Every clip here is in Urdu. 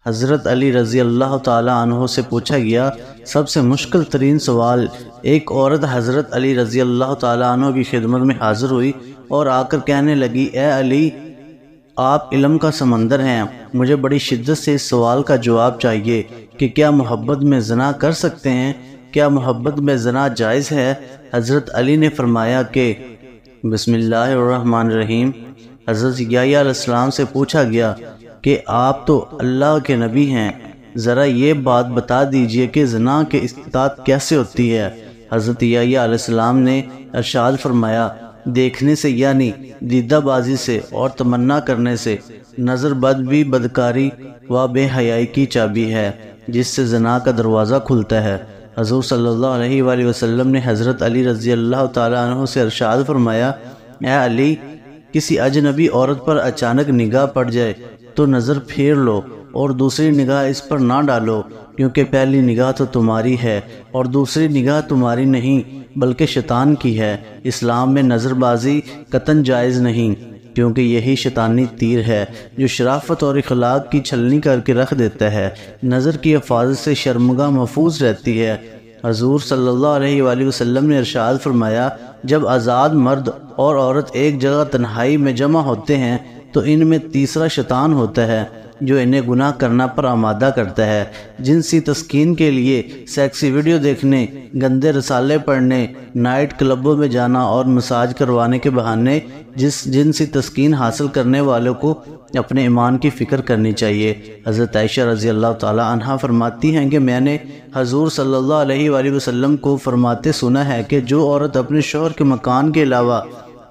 حضرت علی رضی اللہ تعالیٰ عنہ سے پوچھا گیا سب سے مشکل ترین سوال۔ ایک عورت حضرت علی رضی اللہ تعالیٰ عنہ کی خدمت میں حاضر ہوئی اور آ کر کہنے لگی، اے علی، آپ علم کا سمندر ہیں، مجھے بڑی شدت سے اس سوال کا جواب چاہیے کہ کیا محبت میں زنا کر سکتے ہیں؟ کیا محبت میں زنا جائز ہے؟ حضرت علی نے فرمایا کہ بسم اللہ الرحمن الرحیم۔ حضرت یحییٰ علیہ السلام سے پوچھا گیا کہ آپ تو اللہ کے نبی ہیں، ذرا یہ بات بتا دیجئے کہ زنا کی استطاعت کیسے ہوتی ہے؟ حضرت یحییٰ علیہ السلام نے ارشاد فرمایا، دیکھنے سے یعنی دیدہ بازی سے اور تمنا کرنے سے۔ نظر بد بھی بدکاری و بے حیائی کی چابی ہے جس سے زنا کا دروازہ کھلتا ہے۔ حضور صلی اللہ علیہ وآلہ وسلم نے حضرت علی رضی اللہ تعالیٰ عنہ سے ارشاد فرمایا، اے علی، کسی اجنبی عورت پر اچانک نگاہ پڑ جائے تو نظر پھیر لو اور دوسری نگاہ اس پر نہ ڈالو، کیونکہ پہلی نگاہ تو تمہاری ہے اور دوسری نگاہ تمہاری نہیں بلکہ شیطان کی ہے۔ اسلام میں نظر بازی قطعاً جائز نہیں، کیونکہ یہی شیطانی تیر ہے جو شرافت اور اخلاق کی چھلنی کر کے رکھ دیتا ہے۔ نظر کی حفاظت سے شرمگاہ محفوظ رہتی ہے۔ حضور صلی اللہ علیہ وآلہ وسلم نے ارشاد فرمایا، جب آزاد مرد اور عورت ایک جگہ تنہائی میں جمع ہوتے ہیں تو ان میں تیسرا شیطان ہوتا ہے جو انہیں گناہ کرنا پر آمادہ کرتا ہے۔ جنسی تسکین کے لیے سیکسی ویڈیو دیکھنے، گندے رسالے پڑھنے، نائٹ کلبوں میں جانا اور مساج کروانے کے بہانے جنسی تسکین حاصل کرنے والوں کو اپنے ایمان کی فکر کرنی چاہیے۔ حضرت عائشہ رضی اللہ تعالیٰ عنہا فرماتی ہیں کہ میں نے حضور صلی اللہ علیہ وآلہ وسلم کو فرماتے سنا ہے کہ جو عورت اپنے شوہر کے مکان کے علاوہ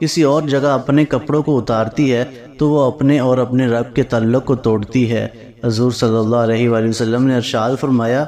کسی اور جگہ اپنے کپڑوں کو اتارتی ہے تو وہ اپنے اور اپنے رب کے تعلق کو توڑتی ہے۔ حضور صلی اللہ علیہ وآلہ وسلم نے ارشاد فرمایا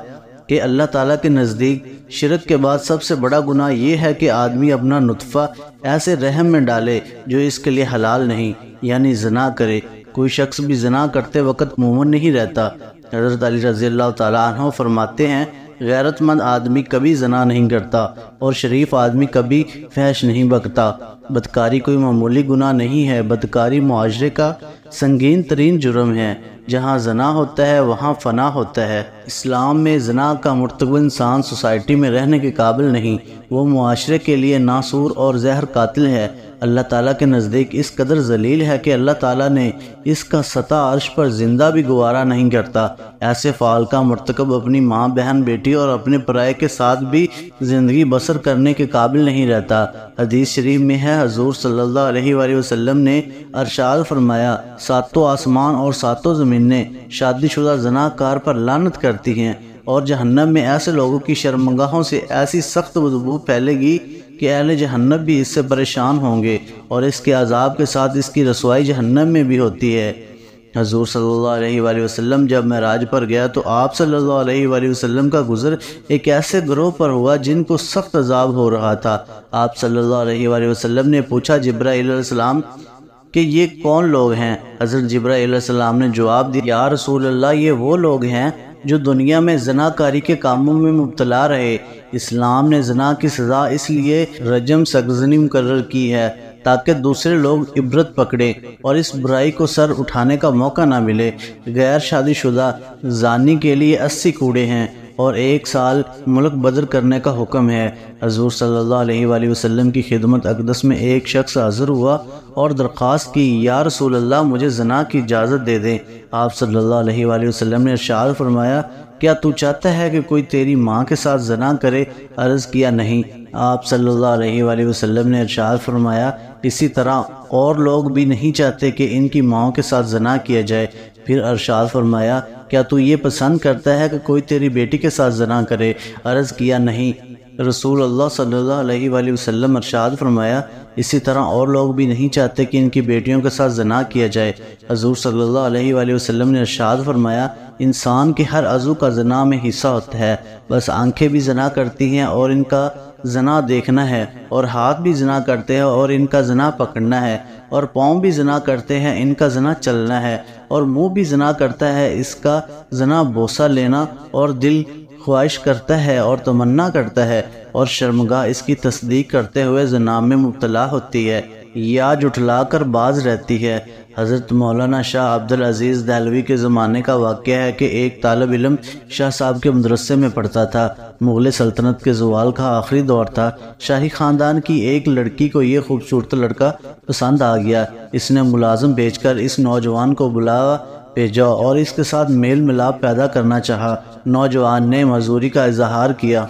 کہ اللہ تعالیٰ کے نزدیک شرک کے بعد سب سے بڑا گناہ یہ ہے کہ آدمی اپنا نطفہ ایسے رحم میں ڈالے جو اس کے لیے حلال نہیں، یعنی زنا کرے۔ کوئی شخص بھی زنا کرتے وقت مومن نہیں رہتا۔ حضرت علی رضی اللہ تعالیٰ عنہ فرماتے ہیں، غیرت مند آدمی کبھی زنا نہیں کرتا اور شریف آدمی کبھی فحش نہیں بکتا۔ بدکاری کوئی معمولی گناہ نہیں ہے، بدکاری معاشرے کا سنگین ترین جرم ہے۔ جہاں زنا ہوتا ہے وہاں فنا ہوتا ہے۔ اسلام میں زنا کا مرتکب انسان سوسائٹی میں رہنے کے قابل نہیں، وہ معاشرے کے لیے ناسور اور زہر قاتل ہے۔ اللہ تعالیٰ کے نزدیک اس قدر ذلیل ہے کہ اللہ تعالیٰ نے اس کا سطح عرش پر زندہ بھی گوارا نہیں کرتا۔ ایسے فعل کا مرتکب اپنی ماں، بہن، بیٹی اور اپنے پرائے کے ساتھ بھی زندگی بسر کرنے کے قابل نہیں رہتا۔ حدیث شریف میں ہے، حضور صلی اللہ علیہ وآلہ وسلم نے ارشاد فرمایا، ساتوں آسمان اور ساتوں زمینیں شادی شدہ زناکار پر لعنت کرتی ہیں، اور جہنم میں ایسے لوگوں کی شرمگاہوں سے ایسی سخت بدبو پھیلے گی کہ اہل جہنم بھی اس سے پریشان ہوں گے، اور اس کے عذاب کے ساتھ اس کی رسوائی جہنم میں بھی ہوتی ہے۔ حضور صلی اللہ علیہ وآلہ وسلم جب معراج پر گیا تو آپ صلی اللہ علیہ وآلہ وسلم کا گزر ایک ایسے گروہ پر ہوا جن کو سخت عذاب ہو رہا تھا۔ آپ صلی اللہ علیہ وآلہ وسلم نے پوچھا، جبرائیل علیہ السلام، کہ یہ کون لوگ ہیں؟ حضرت جبرائیل علیہ السلام نے جواب دیا، یا رسول اللہ، یہ وہ لوگ ہیں جو دنیا میں زناکاری کے کاموں میں مبتلا رہے۔ اسلام نے زنا کی سزا اس لیے رجم سرزنی مقرر کی ہے تاکہ دوسرے لوگ عبرت پکڑیں اور اس برائی کو سر اٹھانے کا موقع نہ ملے۔ غیر شادی شدہ زانی کے لیے 80 کوڑے ہیں اور 1 سال ملک بدر کرنے کا حکم ہے۔ حضور صلی اللہ علیہ وآلہ وسلم کی خدمت اقدس میں ایک شخص حاضر ہوا اور درخواست کی، یا رسول اللہ، مجھے زنا کی اجازت دے دیں۔ آپ صلی اللہ علیہ وآلہ وسلم نے ارشاد فرمایا، کیا تو چاہتا ہے کہ کوئی تیری ماں کے ساتھ زنا کرے؟ عرض کیا، نہیں۔ آپ صلی اللہ علیہ وآلہ وسلم نے ارشاد فرمایا، اسی طرح اور لوگ بھی نہیں چاہتے کہ ان کی ماؤں کے ساتھ زنا کیا جائے۔ پھر ارشاد فرمایا، کیا تو یہ پسند کرتا ہے کہ کوئی تیری بیٹی کے ساتھ زنا کرے؟ عرض کیا، نہیں۔ رسول اللہ صلی اللہ علیہ وآلہ وسلم ارشاد فرمایا، اسی طرح اور لوگ بھی نہیں چاہتے کہ ان کی بیٹیوں کے ساتھ زنا کیا جائے۔ حضور صلی اللہ علیہ وآلہ وسلم نے ارشاد فرمایا، انسان کے ہر عضو کا زنا میں حصہ ہوتا ہے، بس آنکھیں بھی زنا کرتی ہیں اور ان کا زنا دیکھنا ہے، اور ہاتھ بھی زنا کرتے ہیں اور ان کا زنا پکڑنا ہے، اور پاؤں بھی زنا کرتے ہیں، ان کا زنا چلنا ہے، اور منہ بھی زنا کرتا ہے، اس کا زنا بوسہ لینا، اور دل خواہش کرتا ہے اور تمنا کرتا ہے، اور شرمگاہ اس کی تصدیق کرتے ہوئے زنا میں مبتلا ہوتی ہے یا جھٹلا کر باز رہتی ہے۔ حضرت مولانا شاہ عبد العزیز دہلوی کے زمانے کا واقعہ ہے کہ ایک طالب علم شاہ صاحب کے مدرسے میں پڑھتا تھا۔ مغل سلطنت کے زوال کا آخری دور تھا۔ شاہی خاندان کی ایک لڑکی کو یہ خوبصورت لڑکا پسند آ گیا۔ اس نے ملازم بھیج کر اس نوجوان کو بھیجا اور اس کے ساتھ میل ملاپ پیدا کرنا چاہا۔ نوجوان نے معذوری کا اظہار کیا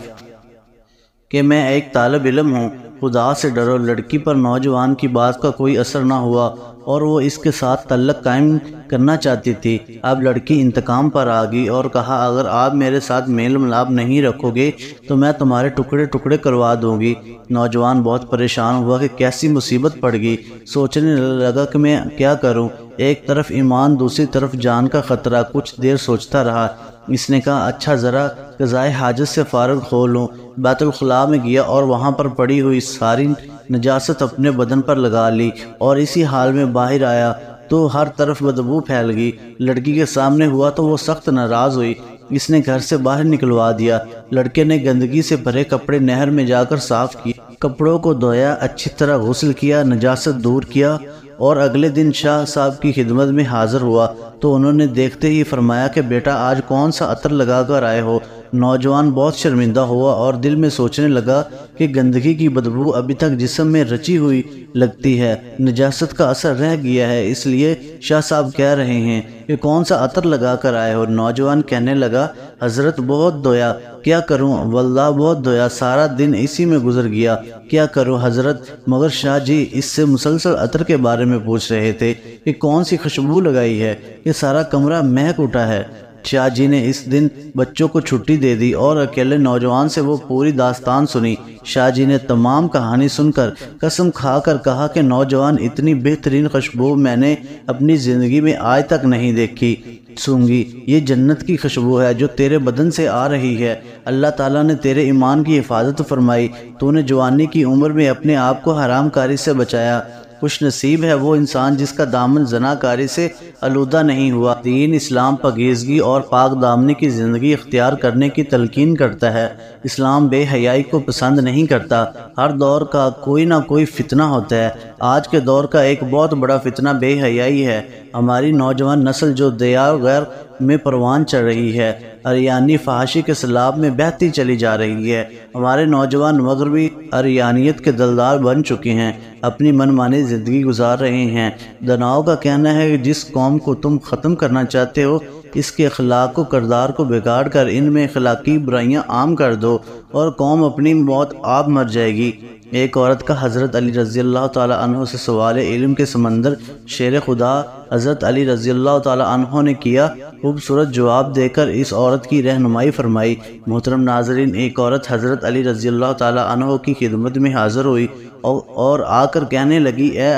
کہ میں ایک طالب علم ہوں، خدا سے ڈرو۔ لڑکی پر نوجوان کی بات کا کوئی اثر نہ ہوا اور وہ اس کے ساتھ تعلق قائم کرنا چاہتی تھی۔ اب لڑکی انتقام پر آ گئی اور کہا اگر آپ میرے ساتھ میل ملاپ نہیں رکھو گے تو میں تمہارے ٹکڑے ٹکڑے کروا دوں گی۔ نوجوان بہت پریشان ہوا کہ کیسی مصیبت پڑ گئی۔ سوچنے لگا کہ میں کیا کروں، ایک طرف ایمان دوسری طرف جان کا خطرہ۔ کچھ دیر سوچتا رہا۔ اس نے کہا اچھا ذرا قضائے حاجت سے فارغ ہو لوں۔ بیت الخلاء میں گیا اور وہاں پر پڑی ہوئی ساری نجاست اپنے بدن پر لگا لی اور اسی حال میں باہر آیا تو ہر طرف بدبو پھیل گئی۔ لڑکی کے سامنے ہوا تو وہ سخت ناراض ہوئی۔ اس نے گھر سے باہر نکلوا دیا۔ لڑکے نے گندگی سے بھرے کپڑے نہر میں جا کر صاف کیے، کپڑوں کو دھویا، اچھی طرح غسل کیا، نجاست دور کیا اور اگلے دن شاہ صاحب کی خدمت میں حاضر ہوا تو انہوں نے دیکھتے ہی فرمایا کہ بیٹا آج کون سا عطر لگا کر آئے ہو؟ نوجوان بہت شرمندہ ہوا اور دل میں سوچنے لگا کہ گندگی کی بدبو ابھی تک جسم میں رچی ہوئی لگتی ہے، نجاست کا اثر رہ گیا ہے، اس لیے شاہ صاحب کہہ رہے ہیں کہ کون سا عطر لگا کر آئے ہو؟ نوجوان کہنے لگا حضرت بہت دھویا، کیا کروں؟ واللہ بہت دھویا، سارا دن اسی میں گزر گیا، کیا کروں حضرت؟ مگر شاہ جی اس سے مسلسل عطر کے بارے میں پوچھ رہے تھے کہ کون سی خوشبو لگائی ہے، یہ سارا کمرہ مہک اٹھا ہے۔ شاہ جی نے اس دن بچوں کو چھٹی دے دی اور اکیلے نوجوان سے وہ پوری داستان سنی۔ شاہ جی نے تمام کہانی سن کر قسم کھا کر کہا کہ نوجوان اتنی بہترین خوشبو میں نے اپنی زندگی میں آج تک نہیں دیکھی سونگی، یہ جنت کی خوشبو ہے جو تیرے بدن سے آ رہی ہے۔ اللہ تعالیٰ نے تیرے ایمان کی حفاظت فرمائی، تو نے جوانی کی عمر میں اپنے آپ کو حرام کاری سے بچایا۔ خوش نصیب ہے وہ انسان جس کا دامن زنا کاری سے آلودہ نہیں ہوا۔ دین اسلام پاکیزگی اور پاک دامنی کی زندگی اختیار کرنے کی تلقین کرتا ہے۔ اسلام بے حیائی کو پسند نہیں کرتا۔ ہر دور کا کوئی نہ کوئی فتنہ ہوتا ہے۔ آج کے دور کا ایک بہت بڑا فتنہ بے حیائی ہے۔ ہماری نوجوان نسل جو دیار غیر میں پروان چڑھ رہی ہے، اریانی فحاشی کے سیلاب میں بہتی چلی جا رہی ہے۔ ہمارے نوجوان مغربی اریانیت کے دلدار بن چکے ہیں، اپنی منمانی زندگی گزار رہے ہیں۔ دناؤں کا کہنا ہے کہ جس قوم کو تم ختم کرنا چاہتے ہو اس کے اخلاق و کردار کو بگاڑ کر ان میں اخلاقی برائیاں عام کر دو اور قوم اپنی موت آپ مر جائے گی۔ ایک عورت کا حضرت علی رضی اللہ تعالیٰ عنہ سے سوال علم کے سمندر شیر خدا حضرت علی رضی اللہ تعالیٰ عنہ نے کیا۔ خوبصورت جواب دے کر اس عورت کی رہنمائی فرمائی۔ محترم ناظرین، ایک عورت حضرت علی رضی اللہ تعالیٰ عنہ کی خدمت میں حاضر ہوئی اور آ کر کہنے لگی اے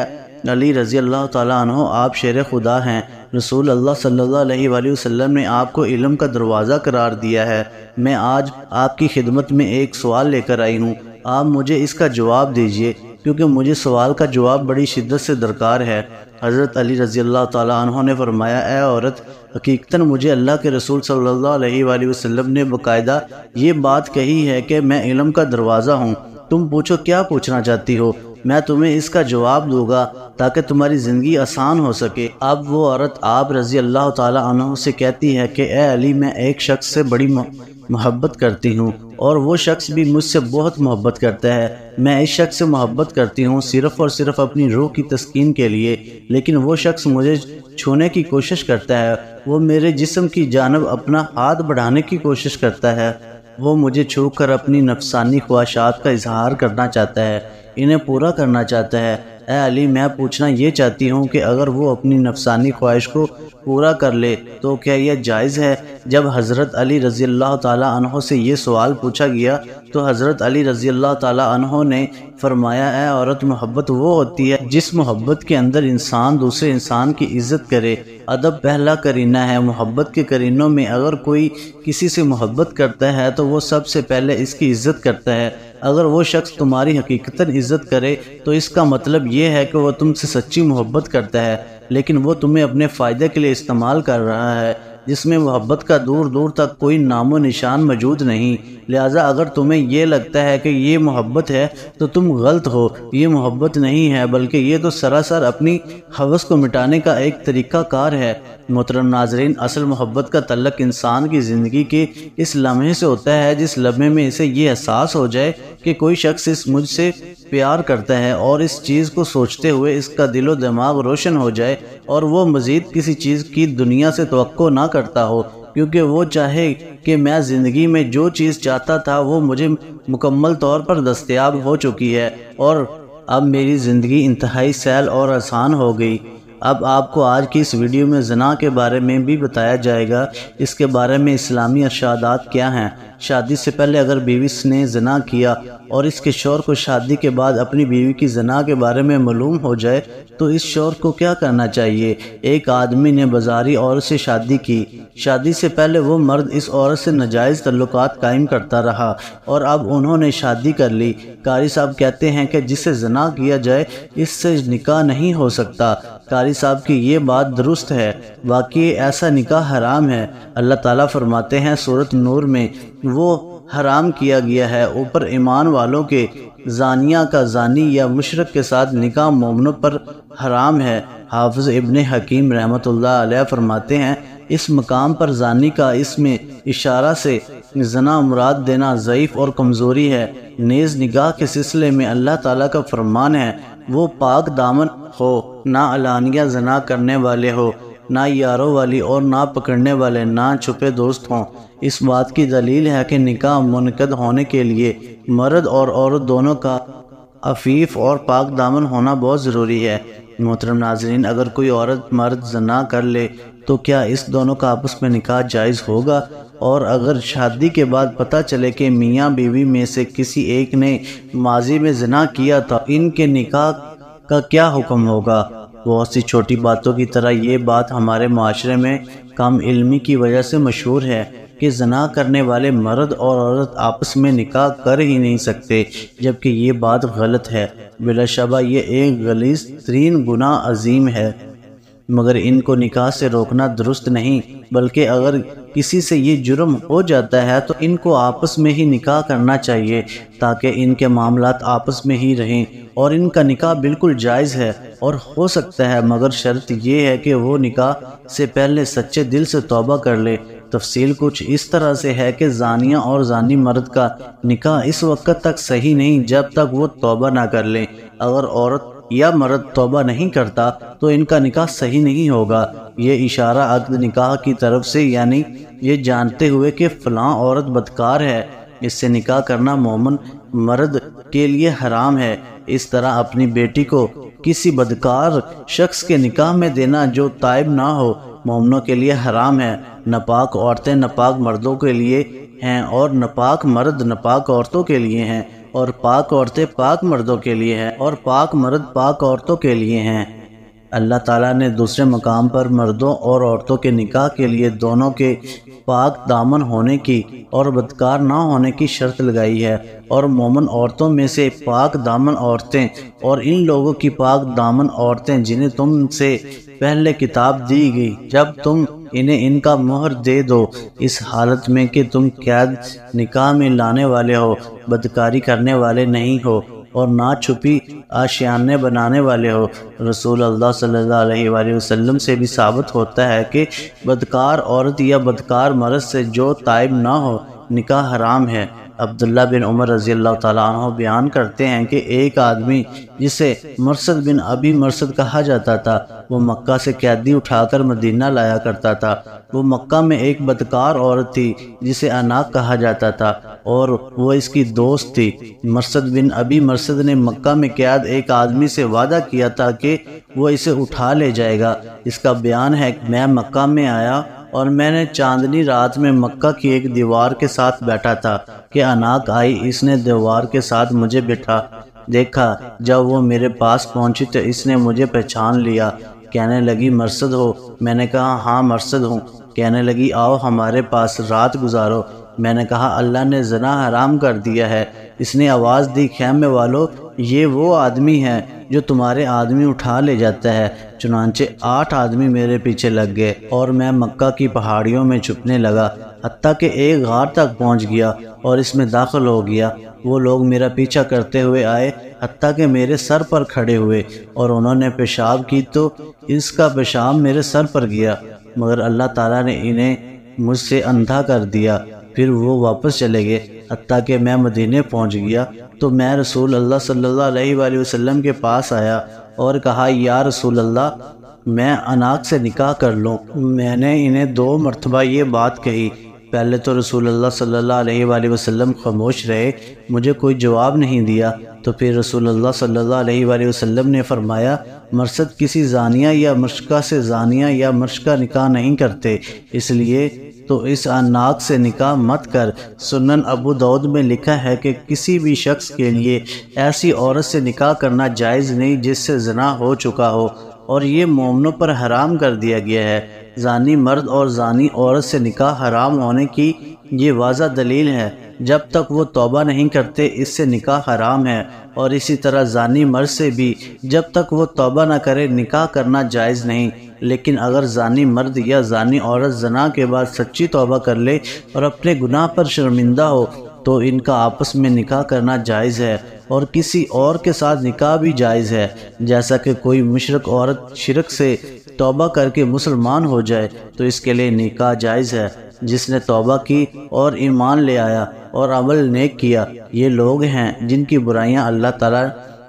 علی رضی اللہ تعالیٰ عنہ، آپ شیر خدا ہیں۔ رسول اللہ صلی اللہ علیہ وآلہ وسلم نے آپ کو علم کا دروازہ قرار دیا ہے۔ میں آج آپ کی خدمت میں ایک سوال لے کر آئی ہوں، آپ مجھے اس کا جواب دیجئے کیونکہ مجھے سوال کا جواب بڑی شدت سے درکار ہے۔ حضرت علی رضی اللہ تعالیٰ عنہ نے فرمایا اے عورت، حقیقتاً مجھے اللہ کے رسول صلی اللہ علیہ وآلہ وسلم نے باقاعدہ یہ بات کہی ہے کہ میں علم کا دروازہ ہوں۔ تم پوچھو کیا پوچھنا چاہتی ہو، میں تمہیں اس کا جواب دوں گا تاکہ تمہاری زندگی آسان ہو سکے۔ اب وہ عورت آپ رضی اللہ تعالیٰ عنہ سے کہتی ہے کہ اے علی، میں ایک شخص سے بڑی محبت کرتی ہوں اور وہ شخص بھی مجھ سے بہت محبت کرتا ہے۔ میں اس شخص سے محبت کرتی ہوں صرف اور صرف اپنی روح کی تسکین کے لیے، لیکن وہ شخص مجھے چھونے کی کوشش کرتا ہے، وہ میرے جسم کی جانب اپنا ہاتھ بڑھانے کی کوشش کرتا ہے، وہ مجھے چھو کر اپنی نفسانی خواہشات کا اظہار کرنا چاہتا ہے، انہیں پورا کرنا چاہتا ہے۔ اے علی، میں پوچھنا یہ چاہتی ہوں کہ اگر وہ اپنی نفسانی خواہش کو پورا کر لے تو کیا یہ جائز ہے؟ جب حضرت علی رضی اللہ تعالیٰ عنہ سے یہ سوال پوچھا گیا تو حضرت علی رضی اللہ تعالیٰ عنہ نے فرمایا اے عورت، محبت وہ ہوتی ہے جس محبت کے اندر انسان دوسرے انسان کی عزت کرے۔ ادب پہلا کرینہ ہے۔ محبت کے کرینوں میں اگر کوئی کسی سے محبت کرتا ہے تو وہ سب سے پہلے اس کی عزت کرتا ہے۔ اگر وہ شخص تمہاری حقیقتاً عزت کرے تو اس کا مطلب یہ ہے کہ وہ تم سے سچی محبت کرتا ہے، لیکن وہ تمہیں اپنے فائدے کے لیے استعمال کر رہا ہے، جس میں محبت کا دور دور تک کوئی نام و نشان موجود نہیں۔ لہٰذا اگر تمہیں یہ لگتا ہے کہ یہ محبت ہے تو تم غلط ہو، یہ محبت نہیں ہے بلکہ یہ تو سراسر اپنی ہوس کو مٹانے کا ایک طریقہ کار ہے۔ محترم ناظرین، اصل محبت کا تعلق انسان کی زندگی کے اس لمحے سے ہوتا ہے جس لمحے میں اسے یہ احساس ہو جائے کہ کوئی شخص مجھ سے پیار کرتا ہے، اور اس چیز کو سوچتے ہوئے اس کا دل و دماغ روشن ہو جائے اور وہ مزید کسی چیز کی دنیا سے توقع نہ کرتا ہو، کیونکہ وہ چاہے کہ میں زندگی میں جو چیز چاہتا تھا وہ مجھے مکمل طور پر دستیاب ہو چکی ہے، اور اب میری زندگی انتہائی سہل اور آسان ہو گئی۔ اب آپ کو آج کی اس ویڈیو میں زنا کے بارے میں بھی بتایا جائے گا، اس کے بارے میں اسلامی ارشادات کیا ہیں۔ شادی سے پہلے اگر بیوی نے زنا کیا اور اس کے شوہر کو شادی کے بعد اپنی بیوی کی زنا کے بارے میں معلوم ہو جائے تو اس شوہر کو کیا کرنا چاہیے؟ ایک آدمی نے بازاری عورت سے شادی کی۔ شادی سے پہلے وہ مرد اس عورت سے ناجائز تعلقات قائم کرتا رہا اور اب انہوں نے شادی کر لی۔ قاری صاحب کہتے ہیں کہ جس سے زنا کیا جائے اس سے نکاح نہیں ہو سکتا۔ قاری صاحب کی یہ بات درست ہے، واقعی ایسا نکاح حرام ہے۔ اللہ تعالیٰ فرماتے ہیں سورۃ نور میں، وہ حرام کیا گیا ہے اوپر ایمان والوں کے، زانیہ کا زانی یا مشرک کے ساتھ نکاح مومنوں پر حرام ہے۔ حافظ ابن حکیم رحمۃ اللہ علیہ فرماتے ہیں اس مقام پر زانی کا اس میں اشارہ سے زنا مراد دینا ضعیف اور کمزوری ہے۔ نیز نگاہ کے سلسلے میں اللہ تعالیٰ کا فرمان ہے وہ پاک دامن ہو، نہ علانیہ زنا کرنے والے ہو، نہ یاروں والی اور نہ پکڑنے والے، نہ چھپے دوست ہوں۔ اس بات کی دلیل ہے کہ نکاح منعقد ہونے کے لیے مرد اور عورت دونوں کا عفیف اور پاک دامن ہونا بہت ضروری ہے۔ محترم ناظرین، اگر کوئی عورت مرد زنا کر لے تو کیا اس دونوں کا آپس میں نکاح جائز ہوگا؟ اور اگر شادی کے بعد پتہ چلے کہ میاں بیوی میں سے کسی ایک نے ماضی میں زنا کیا تھا، ان کے نکاح کا کیا حکم ہوگا؟ بہت سی چھوٹی باتوں کی طرح یہ بات ہمارے معاشرے میں کم علمی کی وجہ سے مشہور ہے کہ زنا کرنے والے مرد اور عورت آپس میں نکاح کر ہی نہیں سکتے، جبکہ یہ بات غلط ہے۔ بلا شبہ یہ ایک غلیظ ترین گناہ عظیم ہے، مگر ان کو نکاح سے روکنا درست نہیں، بلکہ اگر کسی سے یہ جرم ہو جاتا ہے تو ان کو آپس میں ہی نکاح کرنا چاہیے تاکہ ان کے معاملات آپس میں ہی رہیں، اور ان کا نکاح بالکل جائز ہے اور ہو سکتا ہے، مگر شرط یہ ہے کہ وہ نکاح سے پہلے سچے دل سے توبہ کر لے۔ تفصیل کچھ اس طرح سے ہے کہ زانیہ اور زانی مرد کا نکاح اس وقت تک صحیح نہیں جب تک وہ توبہ نہ کر لیں۔ اگر عورت یا مرد توبہ نہیں کرتا تو ان کا نکاح صحیح نہیں ہوگا۔ یہ اشارہ عقد نکاح کی طرف سے، یعنی یہ جانتے ہوئے کہ فلاں عورت بدکار ہے، اس سے نکاح کرنا مومن مرد کے لیے حرام ہے۔ اس طرح اپنی بیٹی کو کسی بدکار شخص کے نکاح میں دینا جو تائب نہ ہو مومنوں کے لیے حرام ہے۔ ناپاک عورتیں ناپاک مردوں کے لیے ہیں اور ناپاک مرد ناپاک عورتوں کے لیے ہیں، اور پاک عورتیں پاک مردوں کے لیے ہیں اور پاک مرد پاک عورتوں کے لیے ہیں۔ اللہ تعالیٰ نے دوسرے مقام پر مردوں اور عورتوں کے نکاح کے لیے دونوں کے پاک دامن ہونے کی اور بدکار نہ ہونے کی شرط لگائی ہے، اور مومن عورتوں میں سے پاک دامن عورتیں اور ان لوگوں کی پاک دامن عورتیں جنہیں تم سے پہلے کتاب دی گئی، جب تم انہیں ان کا مہر دے دو، اس حالت میں کہ تم قید نکاح میں لانے والے ہو، بدکاری کرنے والے نہیں ہو اور نہ چھپی آشیانے بنانے والے ہو۔ رسول اللہ صلی اللہ علیہ وآلہ وسلم سے بھی ثابت ہوتا ہے کہ بدکار عورت یا بدکار مرد سے جو تائب نہ ہو نکاح حرام ہے۔ عبداللہ بن عمر رضی اللہ تعالیٰ عنہ بیان کرتے ہیں کہ ایک آدمی جسے مرثد بن ابی مرثد کہا جاتا تھا، وہ مکہ سے قیدی اٹھا کر مدینہ لایا کرتا تھا۔ وہ مکہ میں ایک بدکار عورت تھی جسے عناق کہا جاتا تھا اور وہ اس کی دوست تھی۔ مرثد بن ابی مرثد نے مکہ میں قید ایک آدمی سے وعدہ کیا تھا کہ وہ اسے اٹھا لے جائے گا۔ اس کا بیان ہے کہ میں مکہ میں آیا اور میں نے چاندنی رات میں مکہ کی ایک دیوار کے ساتھ بیٹھا تھا کہ عناق آئی، اس نے دیوار کے ساتھ مجھے بٹھا دیکھا۔ جب وہ میرے پاس پہنچی تو اس نے مجھے پہچان لیا، کہنے لگی مرثد ہو؟ میں نے کہا ہاں مرثد ہوں۔ کہنے لگی آؤ ہمارے پاس رات گزارو۔ میں نے کہا اللہ نے زنا حرام کر دیا ہے۔ اس نے آواز دی خیمے والو، یہ وہ آدمی ہے جو تمہارے آدمی اٹھا لے جاتا ہے۔ چنانچہ 8 آدمی میرے پیچھے لگ گئے اور میں مکہ کی پہاڑیوں میں چھپنے لگا حتیٰ کہ ایک غار تک پہنچ گیا اور اس میں داخل ہو گیا۔ وہ لوگ میرا پیچھا کرتے ہوئے آئے حتیٰ کہ میرے سر پر کھڑے ہوئے اور انہوں نے پیشاب کی تو اس کا پیشاب میرے سر پر گیا، مگر اللہ تعالیٰ نے انہیں مجھ سے اندھا کر دیا۔ پھر وہ واپس چلے گئے حتیٰ کہ میں مدینے پہنچ گیا تو میں رسول اللہ صلی اللہ علیہ وآلہ وسلم کے پاس آیا اور کہا، یا رسول اللہ، میں اناق سے نکاح کر لوں۔ میں نے انہیں 2 مرتبہ یہ بات کہی۔ پہلے تو رسول اللہ صلی اللہ علیہ وآلہ وسلم خاموش رہے، مجھے کوئی جواب نہیں دیا۔ تو پھر رسول اللہ صلی اللہ علیہ وآلہ وسلم نے فرمایا، مرشد کسی زانیہ یا مشرکہ سے زانیہ یا مشرکہ نکاح نہیں کرتے، اس لیے تو اس اناق سے نکاح مت کر۔ سنن ابو داؤد میں لکھا ہے کہ کسی بھی شخص کے لیے ایسی عورت سے نکاح کرنا جائز نہیں جس سے زنا ہو چکا ہو، اور یہ مومنوں پر حرام کر دیا گیا ہے۔ زانی مرد اور زانی عورت سے نکاح حرام ہونے کی یہ واضح دلیل ہے۔ جب تک وہ توبہ نہیں کرتے اس سے نکاح حرام ہے، اور اسی طرح زانی مرد سے بھی جب تک وہ توبہ نہ کرے نکاح کرنا جائز نہیں۔ لیکن اگر زانی مرد یا زانی عورت زنا کے بعد سچی توبہ کر لے اور اپنے گناہ پر شرمندہ ہو تو ان کا آپس میں نکاح کرنا جائز ہے، اور کسی اور کے ساتھ نکاح بھی جائز ہے۔ جیسا کہ کوئی مشرک عورت شرک سے توبہ کر کے مسلمان ہو جائے تو اس کے لیے نکاح جائز ہے۔ جس نے توبہ کی اور ایمان لے آیا اور عمل نیک کیا، یہ لوگ ہیں جن کی برائیاں اللہ تعالیٰ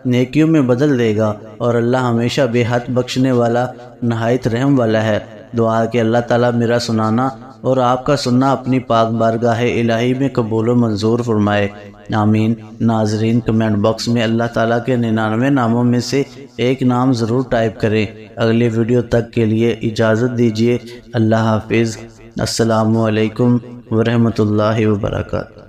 نیکیوں میں بدل دے گا، اور اللہ ہمیشہ بے حد بخشنے والا نہایت رحم والا ہے۔ دعا ہے کہ اللہ تعالیٰ میرا سنانا اور آپ کا سننا اپنی پاک بارگاہ الہی میں قبول و منظور فرمائے، آمین۔ ناظرین، کمنٹ باکس میں اللہ تعالیٰ کے 99 ناموں میں سے ایک نام ضرور ٹائپ کریں۔ اگلی ویڈیو تک کے لیے اجازت دیجیے۔ اللہ حافظ۔ السلام علیکم ورحمۃ اللہ وبرکاتہ۔